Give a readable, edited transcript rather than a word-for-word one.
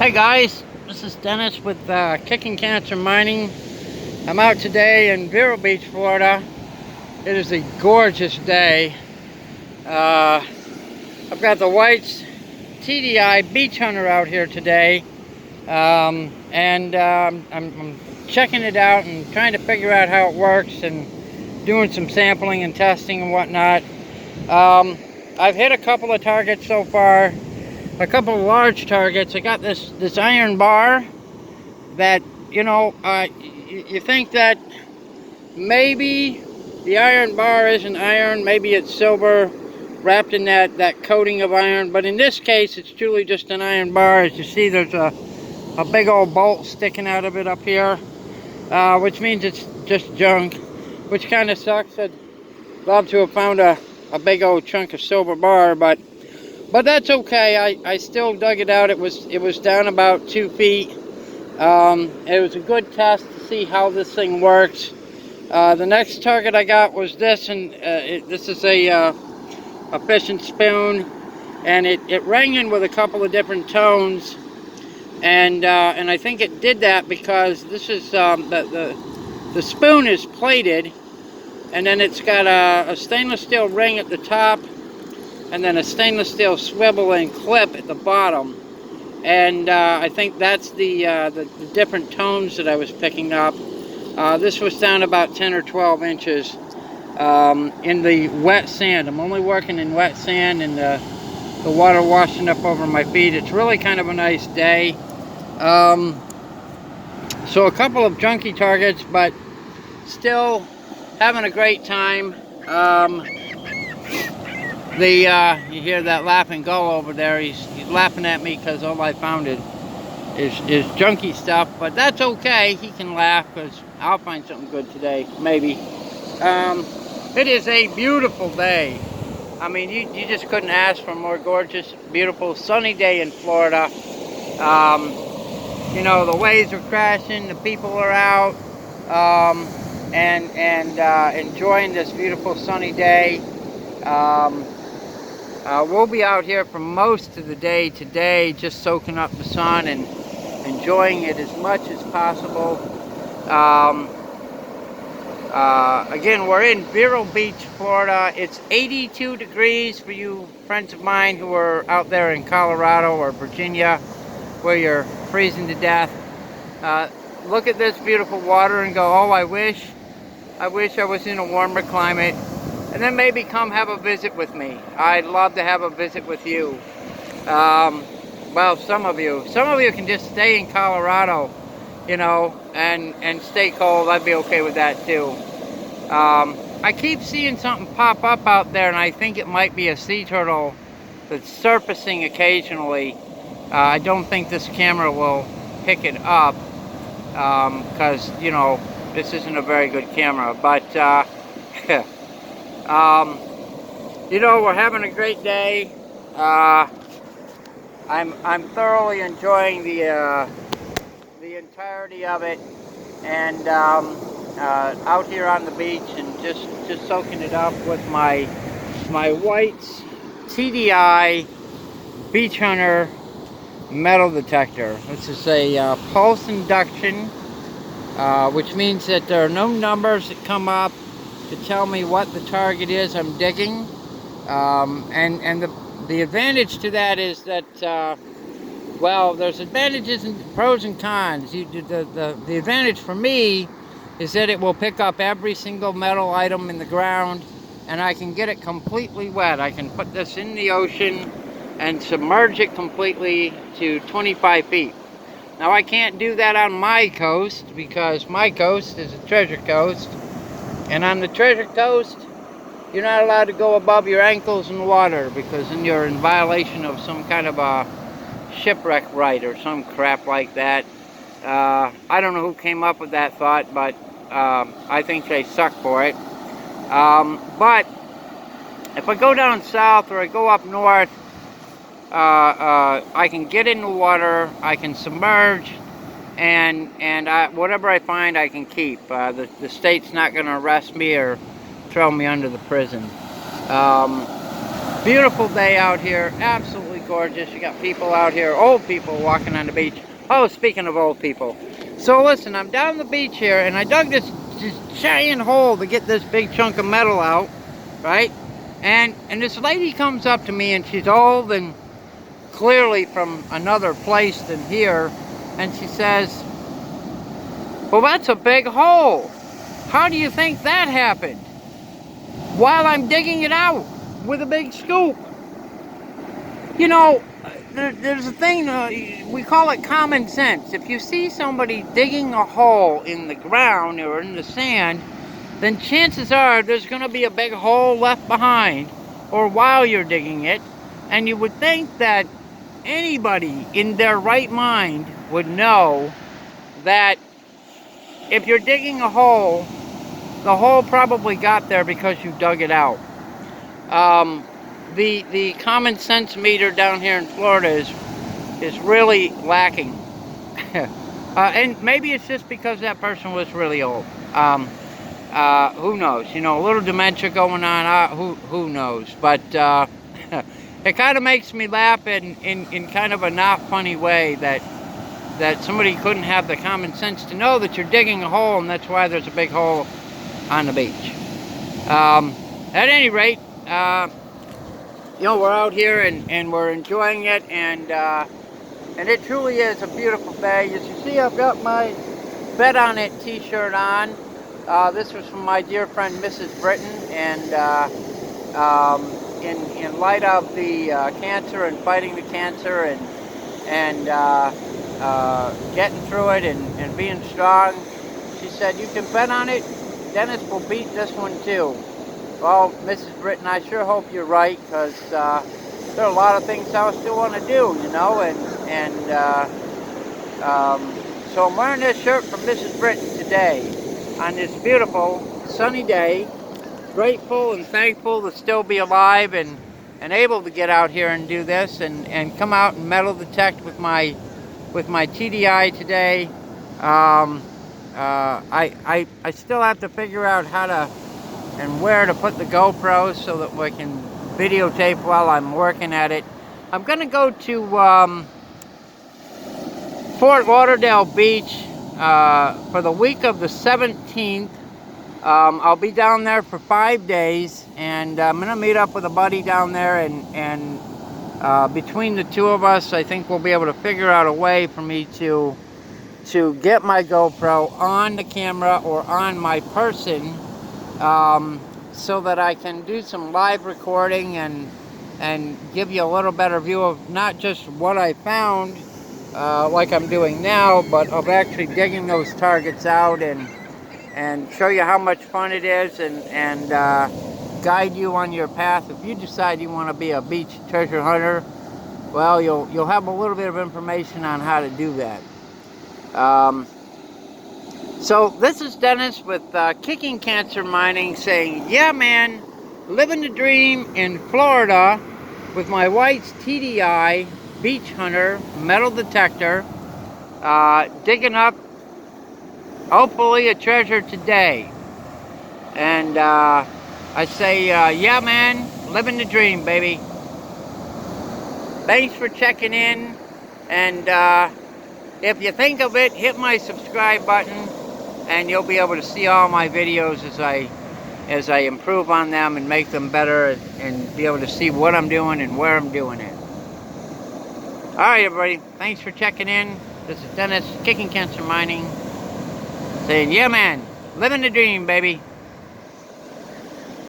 Hey guys, this is Dennis with Kicking Cancer Mining. I'm out today in Vero Beach, Florida. It is a gorgeous day. I've got the White's TDI Beach Hunter out here today. I'm checking it out and trying to figure out how it works and doing some sampling and testing and whatnot. I've hit a couple of targets so far. A couple of large targets. I got this iron bar that, you think that maybe the iron bar isn't iron, maybe it's silver wrapped in that coating of iron, but in this case it's truly just an iron bar. As you see, there's a big old bolt sticking out of it up here, which means it's just junk, which kind of sucks. I'd love to have found a big old chunk of silver bar, but that's okay. I still dug it out. It was down about 2 feet. It was a good test to see how this thing works. The next target I got was this, and this is a fishing spoon, and it rang in with a couple of different tones, and I think it did that because this is the spoon is plated, and then it's got a stainless steel ring at the top, and then a stainless steel swivel and clip at the bottom. And I think that's the different tones that I was picking up. This was down about 10 or 12 inches in the wet sand. I'm only working in wet sand, and the water washing up over my feet. It's really kind of a nice day. So a couple of junky targets, but still having a great time. You hear that laughing gull over there. He's laughing at me because all I found is junky stuff, but that's okay. He can laugh because I'll find something good today, maybe. It is a beautiful day. I mean, you just couldn't ask for a more gorgeous, beautiful, sunny day in Florida. The waves are crashing, the people are out, and enjoying this beautiful sunny day. We'll be out here for most of the day today, just soaking up the sun and enjoying it as much as possible. Again, we're in Vero Beach, Florida. It's 82 degrees for you friends of mine who are out there in Colorado or Virginia, where you're freezing to death. Look at this beautiful water and go, oh, I wish I was in a warmer climate. And then maybe come have a visit with me. I'd love to have a visit with you. Well, some of you can just stay in Colorado, and stay cold. I'd be okay with that too. I keep seeing something pop up out there, and I think it might be a sea turtle that's surfacing occasionally. I don't think this camera will pick it up because, this isn't a very good camera, but we're having a great day. I'm thoroughly enjoying the entirety of it, and out here on the beach and just soaking it up with my White's TDI Beach Hunter metal detector. This is a pulse induction, which means that there are no numbers that come up to tell me what the target is I'm digging, and the advantage to that is that well, there's advantages and pros and cons. The advantage for me is that it will pick up every single metal item in the ground, and I can get it completely wet. I can put this in the ocean and submerge it completely to 25 feet. Now, I can't do that on my coast because my coast is a treasure coast. And on the treasure coast, you're not allowed to go above your ankles in water because then you're in violation of some kind of a shipwreck right or some crap like that. I don't know who came up with that thought, but I think they suck for it. But if I go down south or I go up north, I can get in the water, I can submerge, and whatever I find I can keep. The state's not going to arrest me or throw me under the prison. Beautiful day out here, absolutely gorgeous. You got people out here, old people walking on the beach. Oh, speaking of old people. So listen, I'm down the beach here, and I dug this giant hole to get this big chunk of metal out, right? And this lady comes up to me, and she's old and clearly from another place than here, and she says, well, that's a big hole. How do you think that happened? While I'm digging it out with a big scoop. You know, there's a thing, we call it common sense. If you see somebody digging a hole in the ground or in the sand, then chances are there's going to be a big hole left behind, or while you're digging it. And you would think that anybody in their right mind would know that if you're digging a hole, the hole probably got there because you dug it out. The common sense meter down here in Florida is really lacking. And maybe it's just because that person was really old. Who knows? You know, a little dementia going on. Who knows? But it kind of makes me laugh in kind of a not funny way that somebody couldn't have the common sense to know that you're digging a hole, and that's why there's a big hole on the beach. At any rate, you know, we're out here and we're enjoying it, and it truly is a beautiful bay. As you see, I've got my Bet On It t-shirt on. This was from my dear friend Mrs. Britton, and in light of the cancer and fighting the cancer and getting through it and being strong, she said, you can bet on it, Dennis will beat this one too. Well, Mrs. Britton, I sure hope you're right, because there are a lot of things I still want to do, you know, so I'm wearing this shirt from Mrs. Britton today on this beautiful sunny day. Grateful and thankful to still be alive and able to get out here and do this and come out and metal detect with my TDI today. I still have to figure out how to and where to put the GoPro so that we can videotape while I'm working at it. I'm going to go to Fort Lauderdale Beach for the week of the 17th. I'll be down there for 5 days, and I'm going to meet up with a buddy down there, and between the two of us, I think we'll be able to figure out a way for me to get my GoPro on the camera or on my person, so that I can do some live recording and give you a little better view of not just what I found, like I'm doing now, but of actually digging those targets out and show you how much fun it is, and guide you on your path. If you decide you want to be a beach treasure hunter, well, you'll have a little bit of information on how to do that. So this is Dennis with Kicking Cancer Mining saying, yeah man, living the dream in Florida with my White's TDI Beach Hunter metal detector, digging up hopefully a treasure today. And I say, yeah man, living the dream, baby. Thanks for checking in, and if you think of it, hit my subscribe button, and you'll be able to see all my videos as I improve on them and make them better, and be able to see what I'm doing and where I'm doing it. Alright everybody, thanks for checking in. This is Dennis, Kicking Cancer Mining, saying, yeah man, living the dream, baby.